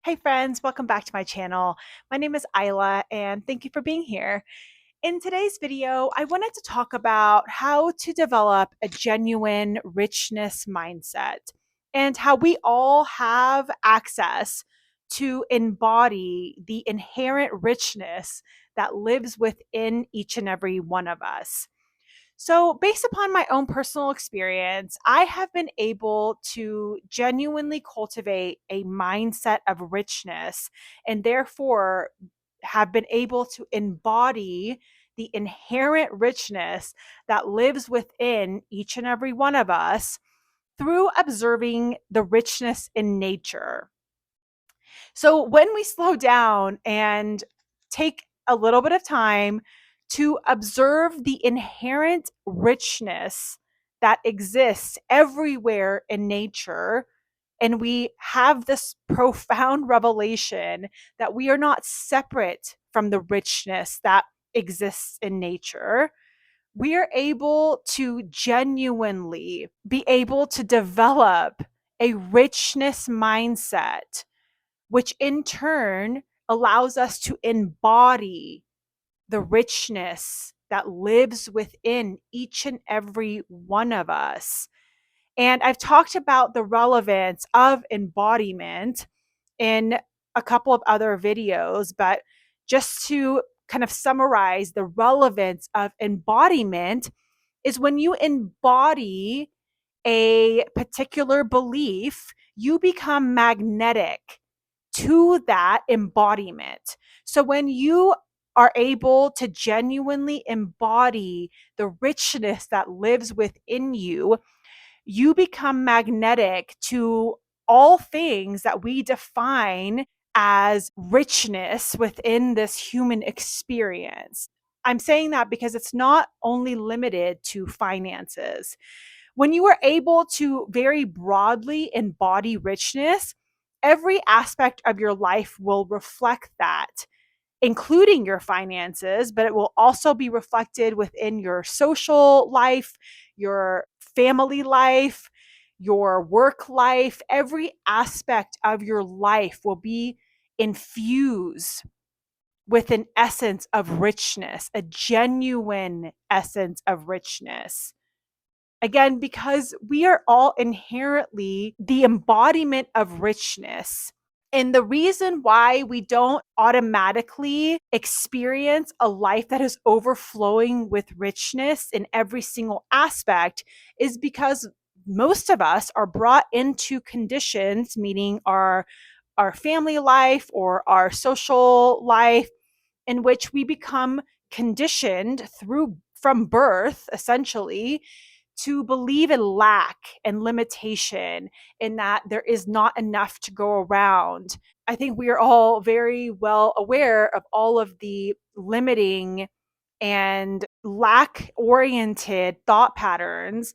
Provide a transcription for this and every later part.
Hey friends, welcome back to my channel. My name is Isla and thank you for being here. In today's video, I wanted to talk about how to develop a genuine richness mindset and how we all have access to embody the inherent richness that lives within each and every one of us. So, based upon my own personal experience, I have been able to genuinely cultivate a mindset of richness and therefore have been able to embody the inherent richness that lives within each and every one of us through observing the richness in nature. So when we slow down and take a little bit of time to observe the inherent richness that exists everywhere in nature, and we have this profound revelation that we are not separate from the richness that exists in nature, we are able to genuinely be able to develop a richness mindset, which in turn allows us to embody the richness that lives within each and every one of us. And I've talked about the relevance of embodiment in a couple of other videos, but just to kind of summarize the relevance of embodiment is when you embody a particular belief, you become magnetic to that embodiment. So when you are able to genuinely embody the richness that lives within you, you become magnetic to all things that we define as richness within this human experience. I'm saying that because it's not only limited to finances. When you are able to very broadly embody richness, every aspect of your life will reflect that, including your finances, but it will also be reflected within your social life, your family life, your work life. Every aspect of your life will be infused with an essence of richness, a genuine essence of richness. Again, because we are all inherently the embodiment of richness. And the reason why we don't automatically experience a life that is overflowing with richness in every single aspect is because most of us are brought into conditions, meaning our family life or our social life, in which we become conditioned through from birth essentially to believe in lack and limitation, in that there is not enough to go around. I think we are all very well aware of all of the limiting and lack oriented thought patterns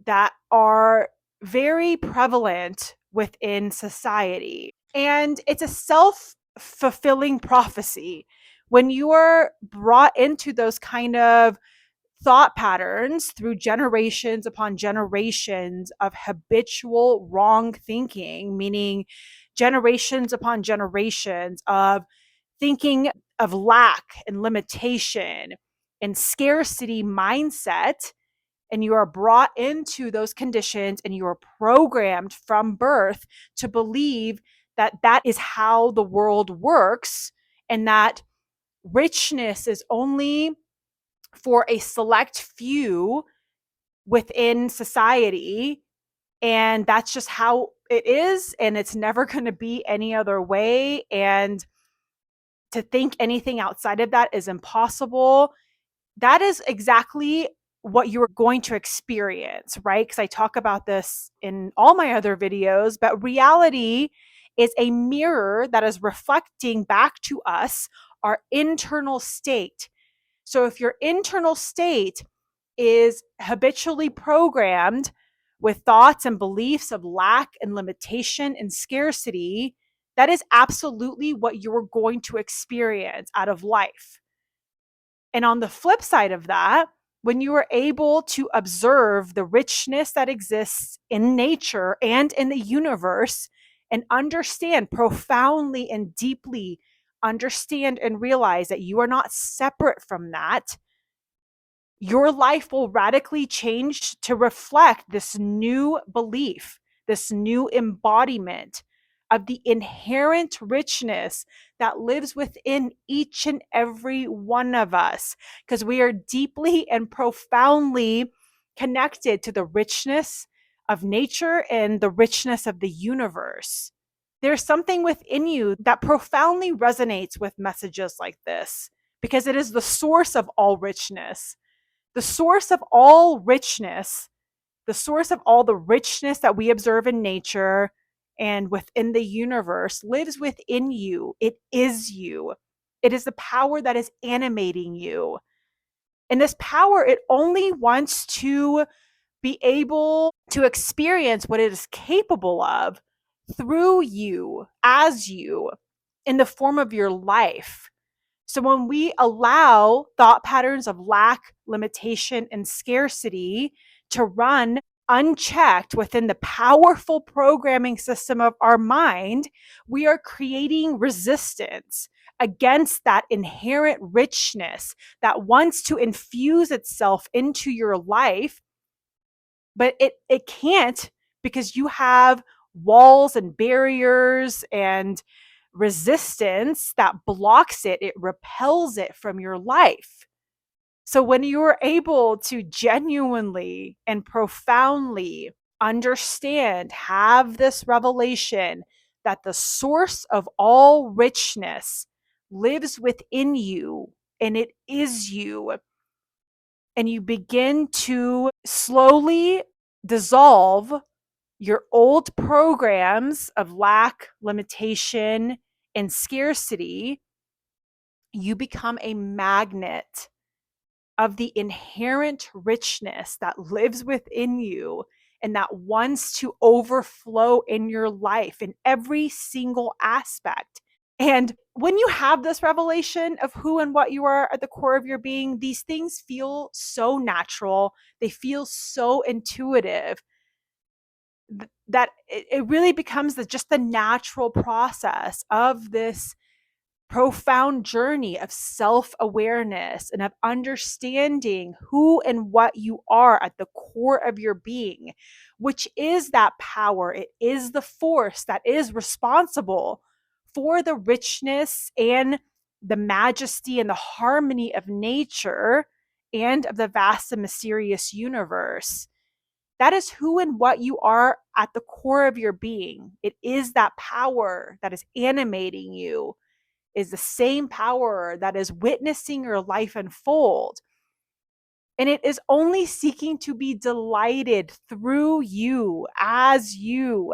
that are very prevalent within society. And it's a self fulfilling prophecy. When you are brought into those kind of thought patterns through generations upon generations of habitual wrong thinking, meaning generations upon generations of thinking of lack and limitation and scarcity mindset, and you are brought into those conditions and you are programmed from birth to believe that that is how the world works, and that richness is only for a select few within society, and that's just how it is, and it's never going to be any other way, and to think anything outside of that is impossible. That is exactly what you're going to experience, right? Because I talk about this in all my other videos, but reality is a mirror that is reflecting back to us our internal state. So if your internal state is habitually programmed with thoughts and beliefs of lack and limitation and scarcity, that is absolutely what you're going to experience out of life. And on the flip side of that, when you are able to observe the richness that exists in nature and in the universe, and understand profoundly and deeply, understand and realize that you are not separate from that, your life will radically change to reflect this new belief, this new embodiment of the inherent richness that lives within each and every one of us, because we are deeply and profoundly connected to the richness of nature and the richness of the universe. There's something within you that profoundly resonates with messages like this because it is the source of all richness, the source of all richness, the source of all the richness that we observe in nature and within the universe lives within you. It is you. It is the power that is animating you. And this power, it only wants to be able to experience what it is capable of through you, as you, in the form of your life. So when we allow thought patterns of lack, limitation, and scarcity to run unchecked within the powerful programming system of our mind, we are creating resistance against that inherent richness that wants to infuse itself into your life, but it can't, because you have walls and barriers and resistance that blocks it. It repels it from your life. So when you are able to genuinely and profoundly understand, have this revelation that the source of all richness lives within you and it is you, and you begin to slowly dissolve your old programs of lack, limitation, and scarcity, you become a magnet of the inherent richness that lives within you and that wants to overflow in your life in every single aspect. And when you have this revelation of who and what you are at the core of your being, these things feel so natural. They feel so intuitive that it really becomes just the natural process of this profound journey of self awareness and of understanding who and what you are at the core of your being, which is that power. It is the force that is responsible for the richness and the majesty and the harmony of nature and of the vast and mysterious universe. That is who and what you are at the core of your being. It is that power that is animating you, is the same power that is witnessing your life unfold. And it is only seeking to be delighted through you, as you.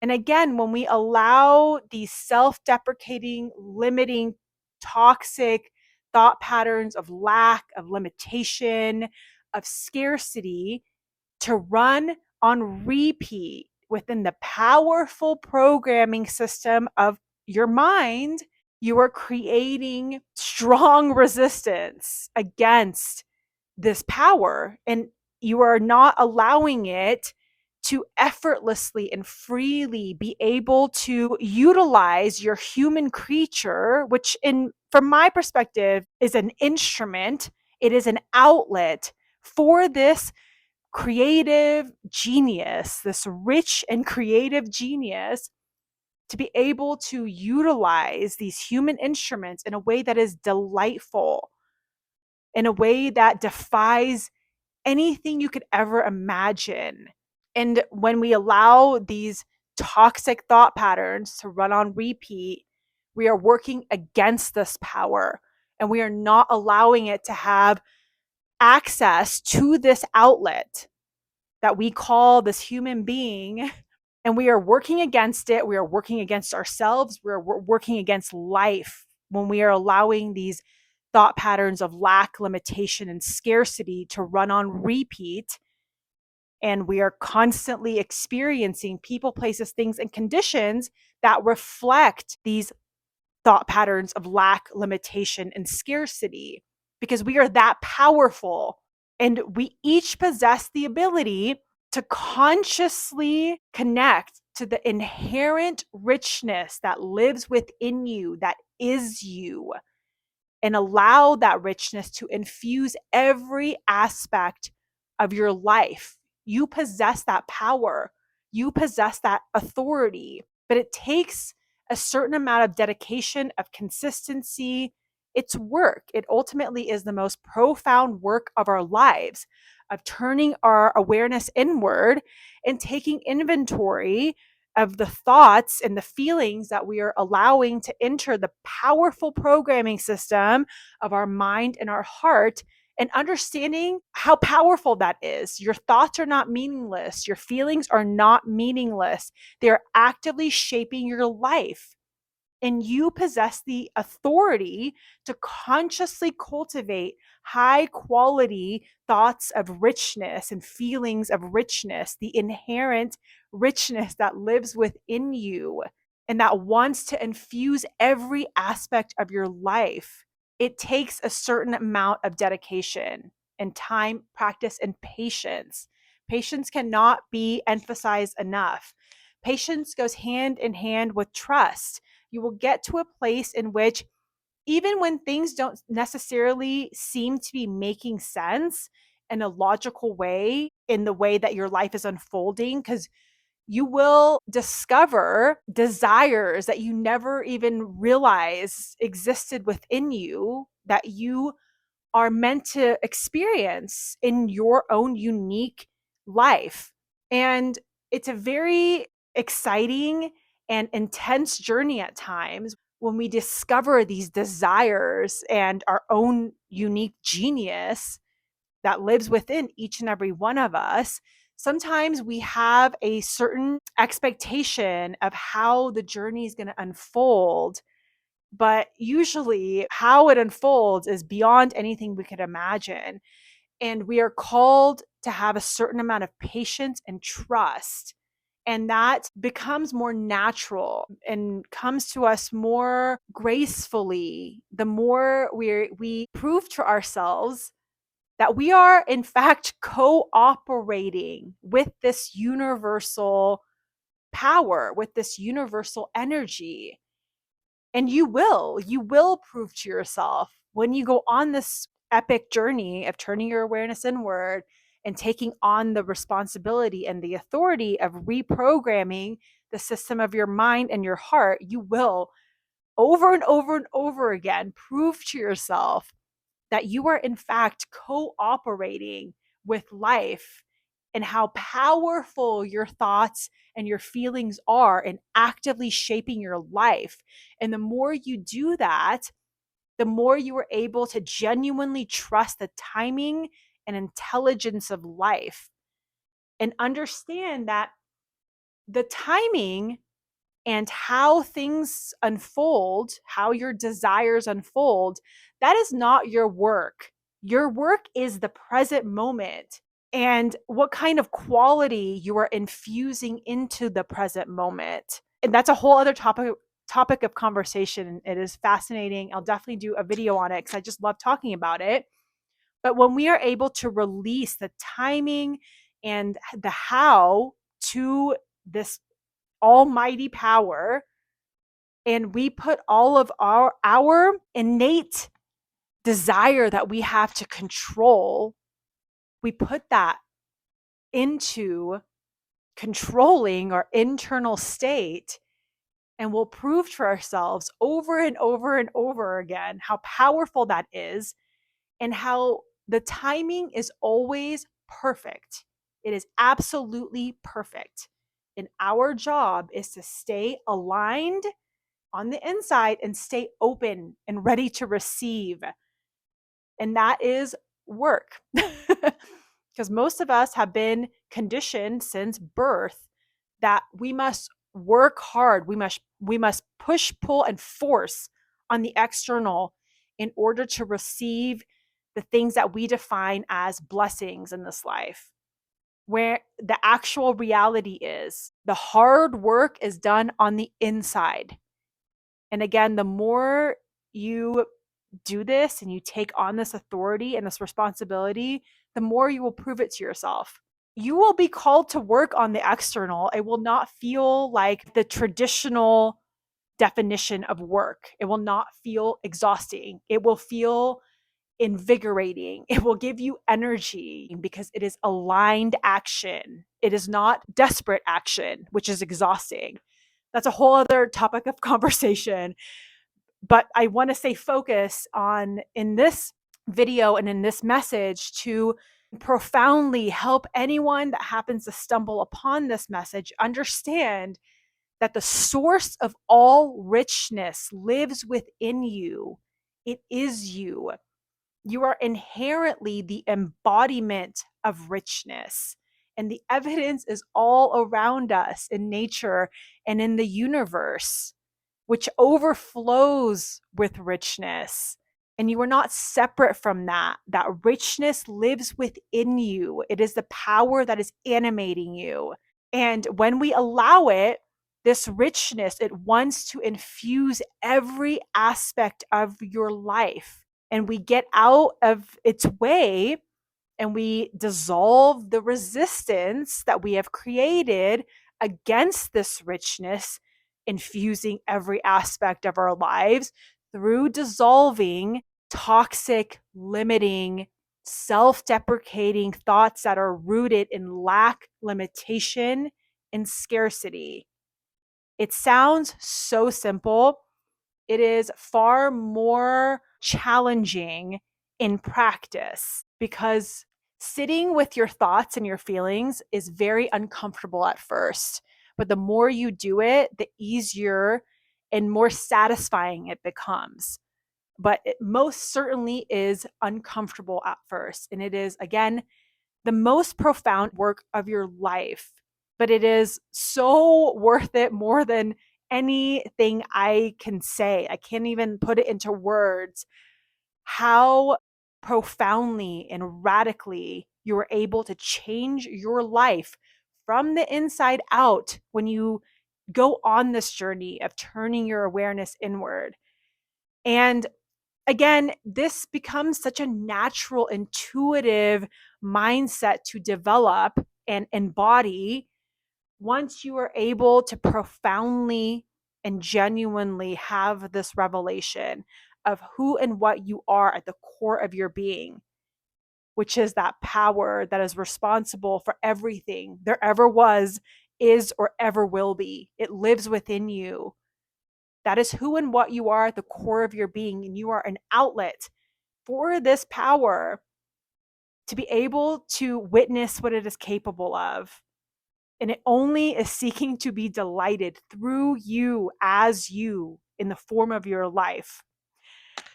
And again, when we allow these self deprecating, limiting, toxic thought patterns of lack, of limitation, of scarcity to run on repeat within the powerful programming system of your mind, you are creating strong resistance against this power, and you are not allowing it to effortlessly and freely be able to utilize your human creature, which in from my perspective is an instrument. It is an outlet for this creative genius, this rich and creative genius, to be able to utilize these human instruments in a way that is delightful, in a way that defies anything you could ever imagine. And when we allow these toxic thought patterns to run on repeat, we are working against this power and we are not allowing it to have access to this outlet that we call this human being. And we are working against it. We are working against ourselves. We're working against life when we are allowing these thought patterns of lack, limitation, and scarcity to run on repeat. And we are constantly experiencing people, places, things, and conditions that reflect these thought patterns of lack, limitation, and scarcity, because we are that powerful. And we each possess the ability to consciously connect to the inherent richness that lives within you, that is you, and allow that richness to infuse every aspect of your life. You possess that power, you possess that authority, but it takes a certain amount of dedication, of consistency. It's work. It ultimately is the most profound work of our lives, of turning our awareness inward and taking inventory of the thoughts and the feelings that we are allowing to enter the powerful programming system of our mind and our heart, and understanding how powerful that is. Your thoughts are not meaningless. Your feelings are not meaningless. They're actively shaping your life. And you possess the authority to consciously cultivate high quality thoughts of richness and feelings of richness, the inherent richness that lives within you and that wants to infuse every aspect of your life. It takes a certain amount of dedication and time, practice, and patience. Patience cannot be emphasized enough. Patience goes hand in hand with trust. You will get to a place in which, even when things don't necessarily seem to be making sense in a logical way, in the way that your life is unfolding, because you will discover desires that you never even realized existed within you, that you are meant to experience in your own unique life. And it's a very exciting and intense journey at times when we discover these desires and our own unique genius that lives within each and every one of us. Sometimes we have a certain expectation of how the journey is going to unfold, but usually how it unfolds is beyond anything we could imagine. And we are called to have a certain amount of patience and trust. And that becomes more natural and comes to us more gracefully the more we prove to ourselves that we are, in fact, cooperating with this universal power, with this universal energy. And you will prove to yourself when you go on this epic journey of turning your awareness inward and taking on the responsibility and the authority of reprogramming the system of your mind and your heart. You will, over and over and over again, prove to yourself that you are in fact cooperating with life, and how powerful your thoughts and your feelings are in actively shaping your life. And the more you do that, the more you are able to genuinely trust the timing and intelligence of life, and understand that the timing and how things unfold, how your desires unfold, that is not your work. Your work is the present moment and what kind of quality you are infusing into the present moment. And that's a whole other topic of conversation. It is fascinating. I'll definitely do a video on it because I just love talking about it. But when we are able to release the timing and the how to this almighty power, and we put all of our innate desire that we have to control, we put that into controlling our internal state, and we'll prove to ourselves over and over and over again how powerful that is, and how the timing is always perfect. It is absolutely perfect. And our job is to stay aligned on the inside and stay open and ready to receive. And that is work. Because most of us have been conditioned since birth that we must work hard. We must push, pull, and force on the external in order to receive the things that we define as blessings in this life. Where the actual reality is, the hard work is done on the inside. And again, the more you do this and you take on this authority and this responsibility, the more you will prove it to yourself. you will be called to work on the external. It will not feel like the traditional definition of work. It will not feel exhausting. It will feel invigorating. It will give you energy because it is aligned action. It is not desperate action, which is exhausting. That's a whole other topic of conversation. But I want to stay focused on in this video and in this message to profoundly help anyone that happens to stumble upon this message understand that the source of all richness lives within you. It is you. You are inherently the embodiment of richness. And the evidence is all around us in nature and in the universe, which overflows with richness. And you are not separate from that. That richness lives within you. It is the power that is animating you. And when we allow it, this richness, it wants to infuse every aspect of your life. And we get out of its way and we dissolve the resistance that we have created against this richness, infusing every aspect of our lives through dissolving toxic, limiting, self deprecating thoughts that are rooted in lack, limitation, and scarcity. It sounds so simple. It is far more challenging in practice because sitting with your thoughts and your feelings is very uncomfortable at first. But the more you do it, the easier and more satisfying it becomes. But it most certainly is uncomfortable at first. And it is, again, the most profound work of your life. But it is so worth it more than anything I can say. I can't even put it into words how profoundly and radically you are able to change your life from the inside out when you go on this journey of turning your awareness inward. And again, this becomes such a natural, intuitive mindset to develop and embody once you are able to profoundly and genuinely have this revelation of who and what you are at the core of your being, which is that power that is responsible for everything there ever was, is, or ever will be. It lives within you. That is who and what you are at the core of your being, and you are an outlet for this power to be able to witness what it is capable of. And it only is seeking to be delighted through you as you in the form of your life.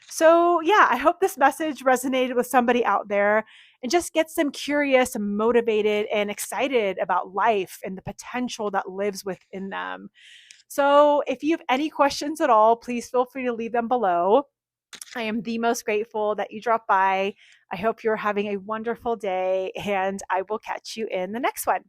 So, yeah, I hope this message resonated with somebody out there and just gets them curious and motivated and excited about life and the potential that lives within them. So, if you have any questions at all, please feel free to leave them below. I am the most grateful that you dropped by. I hope you're having a wonderful day, and I will catch you in the next one.